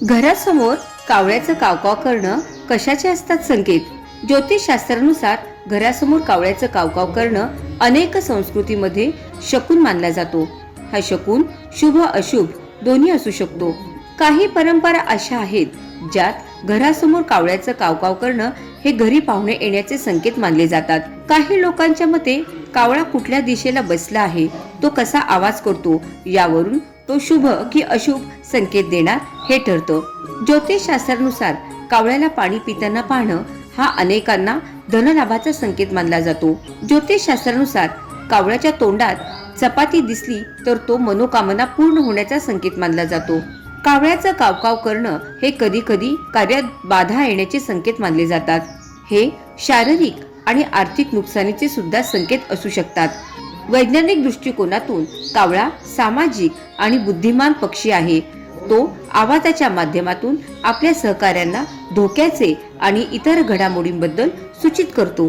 घरासमोर कावळ्याचं कावकाव करणं कशाचे असतात संकेत? ज्योतिषशास्त्रानुसार घरासमोर कावळ्याचं कावकाव करणं अनेक संस्कृतीमध्ये शकुन मानला जातो. हा शकुन शुभ अशुभ दोन्ही असू शकतो. काही परंपरा अशा आहेत ज्यात घरासमोर कावळ्याचं कावकाव करणं हे घरी पाहुणे येण्याचे संकेत मानले जातात. काही लोकांच्या मते कावळा कुठल्या दिशेला बसला आहे, तो कसा आवाज करतो यावरून तो शुभ की अशुभ संकेत देणार हे ठरतं. ज्योतिषशास्त्रानुसार कावळ्याला पाणी पिताना पाहणं हा अनेकांना धनलाभाचा संकेत मानला जातो. ज्योतिषशास्त्रानुसार कावळ्याच्या तोंडात चपाती दिसली तर तो मनोकामना पूर्ण होण्याचा संकेत मानला जातो. कावळ्याचं कावकाव करणं हे कधी कधी कार्यात बाधा येण्याचे संकेत मानले जातात. हे शारीरिक आणि आर्थिक नुकसानीचे सुद्धा संकेत असू शकतात. वैज्ञानिक दृष्टिकोनातून कावळा सामाजिक आणि बुद्धिमान पक्षी आहे. तो आवाजाच्या माध्यमातून आपल्या सहकाऱ्यांना धोक्याचे आणि इतर घडामोडींबद्दल सूचित करतो.